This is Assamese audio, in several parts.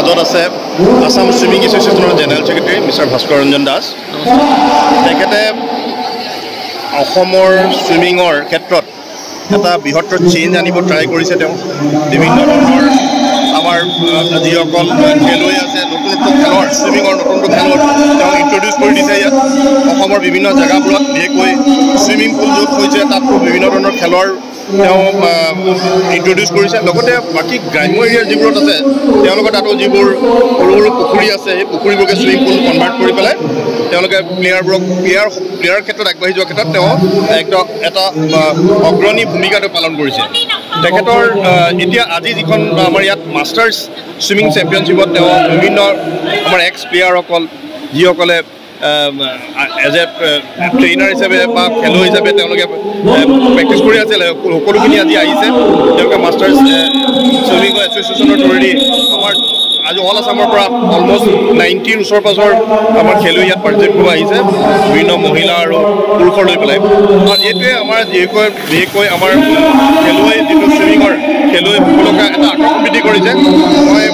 মাজত আছে আসাম সুইমিং এছ'চিয়েশ্যনৰ general secretary mister Bhaskar Ranjan Das. তেখেতে অসমৰ সুইমিঙৰ ক্ষেত্ৰত এটা বৃহত্তৰ চেঞ্জ আনিব ট্ৰাই কৰিছে। তেওঁ বিভিন্ন ধৰণৰ আমাৰ যিসকল খেলুৱৈ আছে নতুন নতুন খেলৰ সুইমিঙৰ নতুন নতুন খেলত তেওঁ ইণ্ট্ৰডিউচ কৰি দিছে। ইয়াত অসমৰ বিভিন্ন জেগাবোৰত বিশেষকৈ চুইমিং পুল য'ত হৈছে তাতো বিভিন্ন ধৰণৰ খেলৰ তেওঁ ইণ্ট্ৰডিউচ কৰিছে। লগতে বাকী গ্ৰাম্য এৰিয়াৰ যিবোৰত আছে তেওঁলোকৰ তাতো যিবোৰ সৰু সৰু পুখুৰী আছে সেই পুখুৰীবোৰকে চুইমিং পুল কনভাৰ্ট কৰি পেলাই তেওঁলোকে প্লেয়াৰ ক্ষেত্ৰত আগবাঢ়ি যোৱাৰ ক্ষেত্ৰত তেওঁ এটা অগ্ৰণী ভূমিকা তেওঁ পালন কৰিছে। তেখেতৰ এতিয়া আজি যিখন আমাৰ ইয়াত মাষ্টাৰ্ছ চুইমিং চেম্পিয়নশ্বিপত তেওঁ বিভিন্ন আমাৰ এক্স প্লেয়াৰসকল যিসকলে এজ এ ট্ৰেইনাৰ হিচাপে বা খেলুৱৈ হিচাপে তেওঁলোকে প্ৰেক্টিছ কৰি আছিলে সকলোখিনি আজি আহিছে। তেওঁলোকে মাষ্টাৰ্ছ চুইমিং এছ'চিয়েশ্যনৰ থ্ৰুৱেদি আমাৰ আজি অল আছামৰ পৰা অলমষ্ট 90ৰ ওচৰ পাজৰ আমাৰ খেলুৱৈ ইয়াত পাৰ্টিচিপেট কৰিব আহিছে, বিভিন্ন মহিলা আৰু পুৰুষৰ লৈ পেলাই। আৰু এইটোৱে আমাৰ বিশেষকৈ আমাৰ খেলুৱৈ যিটো চুইমিঙৰ খেলুৱৈসকলক এটা আকৰ্ষণ বৃদ্ধি কৰিছে। মই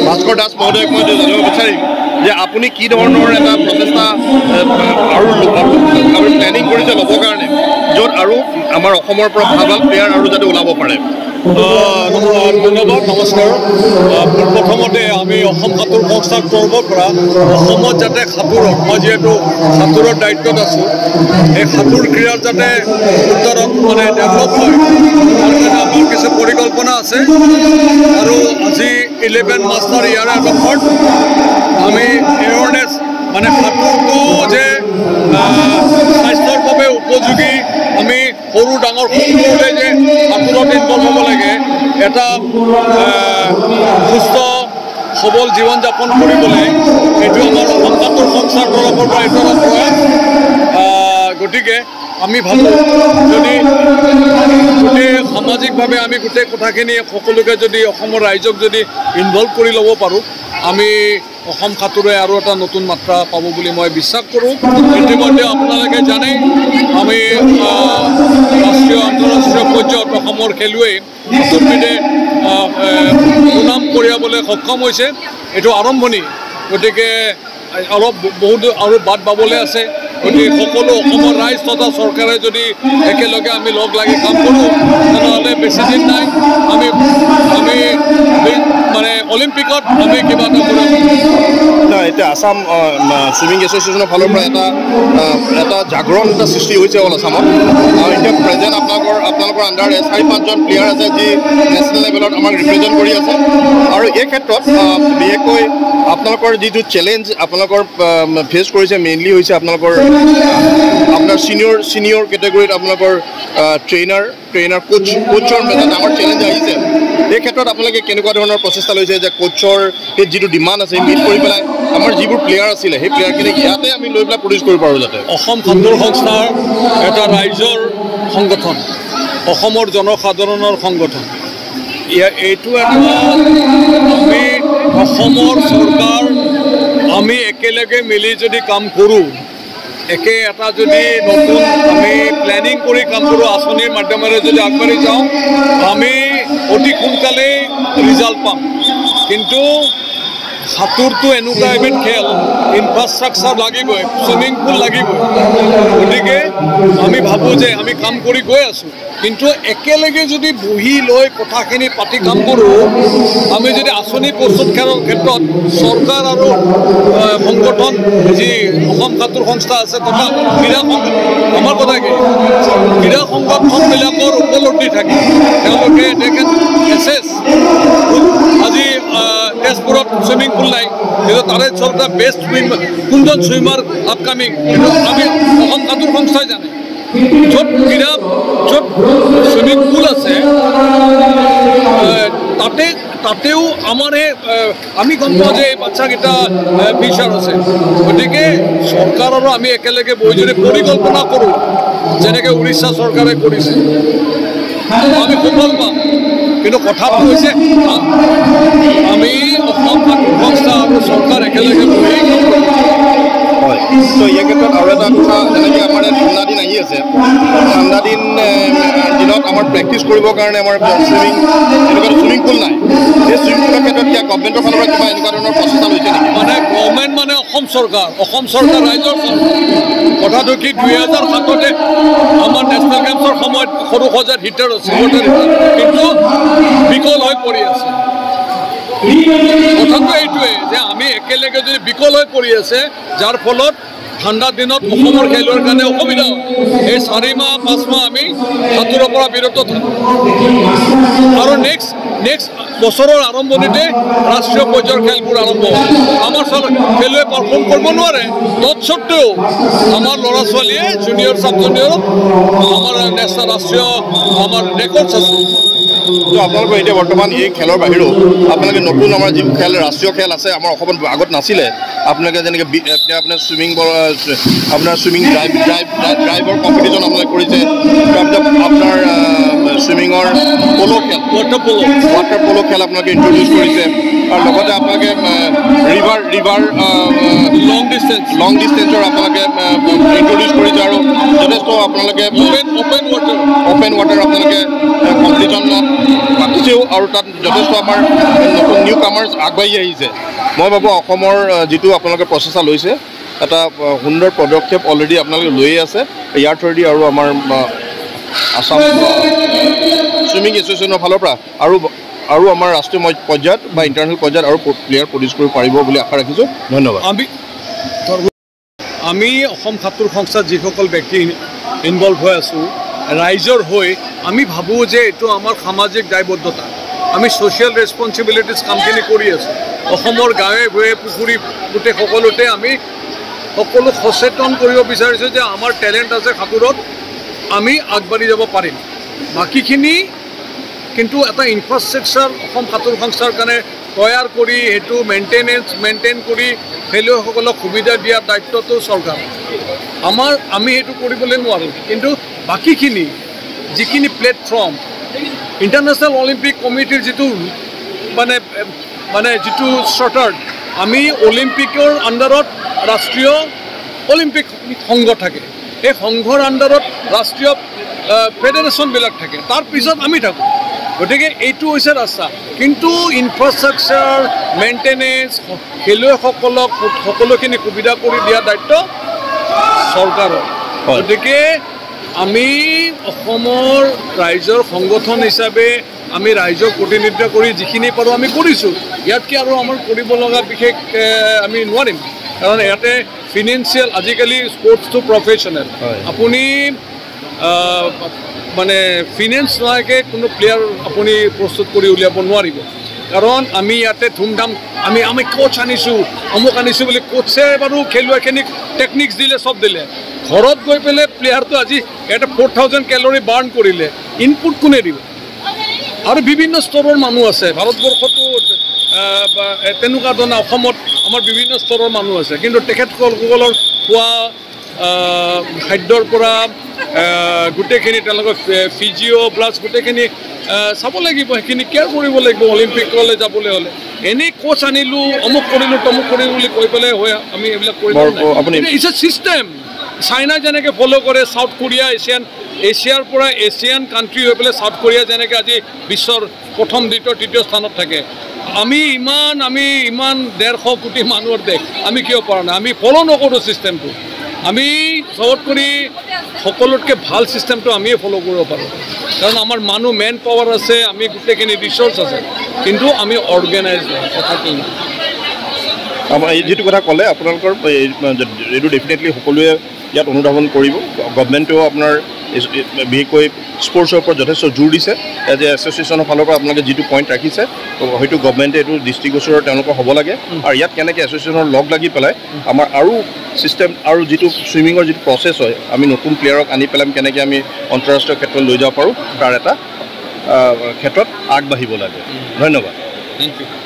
ভাস্কৰ দাস মহোদয়ক মই জানিব বিচাৰিম যে আপুনি কি ধৰণৰ এটা প্ৰচেষ্টা আৰু প্লেনিং কৰিছে ল'বৰ কাৰণে য'ত আৰু আমাৰ অসমৰ পৰা ভাল ভাল প্লেয়াৰ আৰু যাতে ওলাব পাৰে। ধন্যবাদ, নমস্কাৰ। প্ৰথমতে আমি অসম সাঁতোৰ সংস্থাৰ তৰফৰ পৰা অসমত যাতে সাঁতোৰক, মই যিহেতু সাঁতোৰৰ দায়িত্বত আছোঁ, এই সাঁতোৰ ক্ৰীড়াৰ যাতে উত্তৰণ মানে ডেভেলপ হয় তাৰ কাৰণে আমাৰ কিছু পৰিকল্পনা আছে। আৰু আজি 11 মাষ্টাৰ ইয়াৰ আগত আমি এৱাৰনেছ মানে সাঁতোৰটো যে স্বাস্থ্যৰ বাবে উপযোগী, আমি সৰু ডাঙৰ সকলোতে যে সাঁতোৰত ইনভল্ভ হ'ব লাগে, এটা সুস্থ সবল জীৱন যাপন কৰিবলৈ, এইটো আমাৰ অসম সাঁতোৰ সংস্থাৰ তৰফৰ পৰা এইটো এটা প্ৰয়াস। গতিকে আমি ভাবোঁ যদি গোটেই সামাজিকভাৱে আমি গোটেই কথাখিনি সকলোকে যদি অসমৰ ৰাইজক যদি ইনভল্ভ কৰি ল'ব পাৰোঁ, আমি অসম সাঁতোৰে আৰু এটা নতুন মাত্ৰা পাব বুলি মই বিশ্বাস কৰোঁ। ইতিমধ্যে আপোনালোকে জানে আমি ৰাষ্ট্ৰীয় আন্তঃৰাষ্ট্ৰীয় পৰ্যায়ত অসমৰ খেলুৱৈ সাঁতোৰবিদে সুনাম কঢ়িয়াবলৈ সক্ষম হৈছে। এইটো আৰম্ভণি, গতিকে অলপ বহুত আৰু বাট বাবলৈ আছে। গতিকে সকলো অসমৰ ৰাইজ তথা চৰকাৰে যদি একেলগে আমি লগ লাগি কাম কৰোঁ তেনেহ'লে বেছিদিন নাই আমি মানে অলিম্পিকত আমি কিবা এটা কৰিম। এতিয়া আসাম চুইমিং এছ'চিয়েশ্যনৰ ফালৰ পৰা এটা জাগৰণ এটা সৃষ্টি হৈছে অল আছামত। আৰু এতিয়া প্ৰেজেণ্ট আপোনালোকৰ আণ্ডাৰ 4-5জন প্লেয়াৰ আছে যি নেশ্যনেল লেভেলত আমাক ৰিপ্ৰেজেণ্ট কৰি আছে। আৰু এই ক্ষেত্ৰত বিশেষকৈ আপোনালোকৰ যিটো চেলেঞ্জ আপোনালোকৰ ফেচ কৰিছে মেইনলি হৈছে আপোনাৰ ছিনিয়ৰ কেটেগৰীত আপোনালোকৰ ট্ৰেইনাৰ কোচৰ এটা ডাঙৰ চেলেঞ্জ আহিছে। এই ক্ষেত্ৰত আপোনালোকে কেনেকুৱা ধৰণৰ প্ৰচেষ্টা লৈছে যে কোচৰ সেই যিটো ডিমাণ্ড আছে মিট কৰি পেলাই আমাৰ যিবোৰ প্লেয়াৰ আছিলে সেই প্লেয়াৰখিনিক ইয়াতে আমি লৈ পেলাই প্ৰডিউচ কৰিব পাৰোঁ যাতে? অসম সাঁতোৰ সংস্থাৰ এটা ৰাইজৰ সংগঠন, অসমৰ জনসাধাৰণৰ সংগঠন। এইটো এটা আমি অসমৰ চৰকাৰ আমি একেলগে মিলি যদি কাম কৰোঁ, এটা যদি নতুন আমি প্লেনিং কৰি কাম কৰোঁ, আঁচনিৰ মাধ্যমেৰে যদি আগবাঢ়ি যাওঁ, আমি অতি সোনকালেই ৰিজাল্ট পাম। কিন্তু সাঁতোৰটো এনেকুৱা এবিধ খেল, ইনফ্ৰাষ্ট্ৰাকচাৰ লাগিবই, চুইমিং পুল লাগিবই। গতিকে আমি ভাবোঁ যে আমি কাম কৰি গৈ আছোঁ, কিন্তু একেলগে যদি বহি লৈ কথাখিনি পাতি কাম কৰোঁ, আমি যদি আঁচনি প্ৰস্তুত কৰাৰ ক্ষেত্ৰত চৰকাৰ আৰু সংগঠন যি অসম সাঁতোৰ সংস্থা আছে তথা ক্ৰীড়া সংগঠন, আমাৰ কথা কি ক্ৰীড়া সংগঠনবিলাকৰ উপলব্ধি থাকে, তেওঁলোকে দেখেন এছেছ আজি তেজপুৰত চুইমিং পুল নাই, কিন্তু তাৰে চলতে বেষ্ট কোনজন চুইমাৰ আপকামিং কিন্তু আমি অসম সাঁতোৰ সংস্থাই জানে। য'ত চুইমিং পুল আছে তাতেও আমাৰ আমি গম পাওঁ যে এই বাচ্চাকেইটা ফিউচাৰ আছে। গতিকে চৰকাৰ আৰু আমি একেলগে বহি যদি পৰিকল্পনা কৰোঁ, যেনেকৈ উৰিষ্যা চৰকাৰে কৰিছে, আমি সফল পাম। কিন্তু কথাটো হৈছে আমি অসম সাঁতোৰ সংস্থা আৰু চৰকাৰ একেলগে বহি হয়। তো এই ক্ষেত্ৰত আৰু এটা কথা, যেনেকৈ আমাৰ ইয়াত ঠাণ্ডা দিন আহি আছে, ঠাণ্ডা দিনত আমাৰ প্ৰেক্টিছ কৰিবৰ কাৰণে আমাৰ চুইমিং পুল নাই। এই চুইমিং পুলৰ ক্ষেত্ৰত এতিয়া গভৰ্ণমেণ্টৰ ফালৰ পৰা কিবা এনেকুৱা চৰকাৰ ৰাইজৰ কথাটো কি 2007 আমাৰ নেশ্যনেল গেমছৰ সময়ত সৰু সজাত হিটাৰ আছিল কিন্তু বিকল হৈ পৰি আছে কথাটো এইটোৱে যে আমি একেলগে যদি বিকল হৈ পৰি আছে যাৰ ফলত ঠাণ্ডা দিনত অসমৰ খেলুৱৈৰ কাৰণে অসুবিধা হয় এই 4 মাহ 5 মাহ আমি সাঁতোৰৰ পৰা বিৰত থাকোঁ আৰু নেক্সট বছৰৰ আৰম্ভণিতে ৰাষ্ট্ৰীয় পৰ্যায়ৰ খেলবোৰ আৰম্ভ হয় আমাৰ খেলুৱৈ পাৰফৰ্ম কৰিব নোৱাৰে তৎসত্ত্বেও আমাৰ ল'ৰা ছোৱালীয়ে জুনিয়ৰ চাব জুনিয়ৰ আমাৰ নেশ্যনেল ৰাষ্ট্ৰীয় আমাৰ ৰেকৰ্ডছ আছে তো আপোনালোকৰ এতিয়া বৰ্তমান এই খেলৰ বাহিৰেও আপোনালোকে নতুন আমাৰ যিবোৰ খেল ৰাষ্ট্ৰীয় খেল আছে আমাৰ অসমত আগত নাছিলে আপোনালোকে যেনেকৈ এতিয়া আপোনাৰ আপোনাৰ চুইমিং ড্ৰাইভৰ কম্পিটিশ্যন আপোনালোকে কৰিছে তাৰপিছত আপোনাৰ চুইমিঙৰ ৱাটাৰ পল' খেল আপোনালোকে ইণ্ট্ৰডিউচ কৰিছে আৰু লগতে আপোনালোকে ৰিভাৰ লং ডিষ্টেঞ্চৰ আপোনালোকে ইণ্ট্ৰডিউচ কৰিছে আৰু যথেষ্ট আপোনালোকে অপেন ৱাটাৰ আপোনালোকে কম্পিটিশ্যন পাতিছেও আৰু তাত যথেষ্ট আমাৰ নতুন নিউ কামাৰ্ছ আগবাঢ়ি আহিছে মই ভাবোঁ অসমৰ যিটো আপোনালোকে প্ৰচেষ্টা লৈছে এটা সুন্দৰ পদক্ষেপ অলৰেডি আপোনালোকে লৈয়ে আছে ইয়াৰ থ্ৰুৱেদি আৰু আমাৰ আসাম চুইমিং এছ'চিয়েশ্যনৰ ফালৰ পৰা আৰু আমাৰ ৰাষ্ট্ৰীয় পৰ্যায়ত বা ইণ্টাৰনেশ্যনেল পৰ্যায়ত আৰু প্লেয়াৰ প্ৰডিউচ কৰিব পাৰিব বুলি আশা ৰাখিছোঁ ধন্যবাদ আমি অসম সাঁতোৰ সংস্থাত যিসকল ব্যক্তি ইনভলভ হৈ আছোঁ ৰাইজৰ হৈ আমি ভাবোঁ যে এইটো আমাৰ সামাজিক দায়বদ্ধতা আমি ছ'চিয়েল ৰেছপনচিবিলিটিজ কামখিনি কৰি আছোঁ অসমৰ গাঁৱে ভূঞে পুখুৰী গোটেই সকলোতে আমি সকলো সচেতন কৰিব বিচাৰিছোঁ যে আমাৰ টেলেণ্ট আছে সাঁতোৰত আমি আগবাঢ়ি যাব পাৰিম বাকীখিনি কিন্তু এটা ইনফ্ৰাষ্ট্ৰাকচাৰ অসম সাঁতোৰ সংস্থাৰ কাৰণে তৈয়াৰ কৰি সেইটো মেইনটেইন কৰি খেলুৱৈসকলক সুবিধা দিয়াৰ দায়িত্বটো চৰকাৰ আমি সেইটো কৰিবলৈ নোৱাৰোঁ কিন্তু বাকীখিনি যিখিনি প্লেটফৰ্ম ইণ্টাৰনেশ্যনেল অলিম্পিক কমিটিৰ যিটো মানে যিটো চাৰ্টাৰ্ড আমি অলিম্পিকৰ আণ্ডাৰত ৰাষ্ট্ৰীয় অলিম্পিক সংঘ থাকে এই সংঘৰ আণ্ডাৰত ৰাষ্ট্ৰীয় ফেডাৰেশ্যনবিলাক থাকে তাৰপিছত আমি থাকোঁ গতিকে এইটো হৈছে ৰাস্তা কিন্তু ইনফ্ৰাষ্ট্ৰাকচাৰ মেইনটেনেঞ্চ খেলুৱৈসকলক সকলোখিনি সুবিধা কৰি দিয়াৰ দায়িত্ব চৰকাৰৰ গতিকে আমি অসমৰ ৰাইজৰ সংগঠন হিচাপে আমি ৰাইজক প্ৰতিনিধিত্ব কৰি যিখিনি পাৰোঁ আমি কৰিছোঁ ইয়াতকৈ আৰু আমাৰ কৰিব লগা বিশেষ আমি নোৱাৰিম কাৰণ ইয়াতে ফিনেন্সিয়েল আজিকালি স্পৰ্টছটো প্ৰফেশ্যনেল আপুনি মানে ফিনেন্স নোহোৱাকৈ কোনো প্লেয়াৰ আপুনি প্ৰস্তুত কৰি উলিয়াব নোৱাৰিব কাৰণ আমি ইয়াতে ধুমধাম আমি কোচ আনিছোঁ অমুক আনিছোঁ বুলি কোচে বাৰু খেলুৱৈখিনিক টেকনিক্স দিলে চব দিলে ঘৰত গৈ পেলাই প্লেয়াৰটো আজি ইয়াতে 4000 কেলৰি বাৰ্ণ কৰিলে ইনপুট কোনে দিব আৰু বিভিন্ন স্তৰৰ মানুহ আছে ভাৰতবৰ্ষতো তেনেকুৱা ধৰণৰ অসমত আমাৰ বিভিন্ন স্তৰৰ মানুহ আছে কিন্তু তেখেতসকলৰ খোৱা খাদ্যৰ পৰা গোটেইখিনি তেওঁলোকৰ ফিজিঅ' প্লাছ গোটেইখিনি চাব লাগিব সেইখিনি কেয়াৰ কৰিব লাগিব অলিম্পিকলৈ যাবলৈ হ'লে এনেই কোচ আনিলোঁ অমুক কৰিলোঁ তমুক কৰিলোঁ বুলি কৈ পেলাই হয় আমি এইবিলাক কৰিব ইটছ এ ছিষ্টেম চাইনা যেনেকৈ ফ'ল' কৰে চাউথ কোৰিয়া এছিয়াৰ পৰা এছিয়ান কাণ্ট্ৰি হৈ পেলাই চাউথ কোৰিয়া যেনেকৈ আজি বিশ্বৰ প্ৰথম দ্বিতীয় তৃতীয় স্থানত থাকে আমি ইমান 150 কোটি মানুহৰ দেশ আমি কিয় পৰা নাই আমি ফ'ল' নকৰোঁ ছিষ্টেমটো আমি চবত কৰি সকলোতকৈ ভাল ছিষ্টেমটো আমিয়ে ফ'ল' কৰিব পাৰোঁ কাৰণ আমাৰ মানুহ মেন পাৱাৰ আছে আমি গোটেইখিনি ৰিচৰ্চ আছে কিন্তু আমি অৰ্গেনাইজ কথাটো আমাৰ এই যিটো কথা ক'লে আপোনালোকৰ এইটো ডেফিনেটলি সকলোৱে ইয়াত অনুধাৱন কৰিব গভমেণ্টেও আপোনাৰ বিশেষকৈ স্পৰ্টছৰ ওপৰত যথেষ্ট জোৰ দিছে এজ এ এছ'চিয়েশ্যনৰ ফালৰ পৰা আপোনালোকে যিটো পইণ্ট ৰাখিছে হয়তো গভমেণ্টে এইটো দৃষ্টিগোচৰ তেওঁলোকৰ হ'ব লাগে আৰু ইয়াত কেনেকৈ এছ'চিয়েশ্যনৰ লগ লাগি পেলাই আমাৰ আৰু ছিষ্টেম আৰু যিটো চুইমিঙৰ যিটো প্ৰচেছ হয় আমি নতুন প্লেয়াৰক আনি পেলাই কেনেকৈ আমি আন্তঃৰাষ্ট্ৰীয় ক্ষেত্ৰত লৈ যাব পাৰোঁ তাৰ এটা ক্ষেত্ৰত আগবাঢ়িব লাগে ধন্যবাদ থেংক ইউ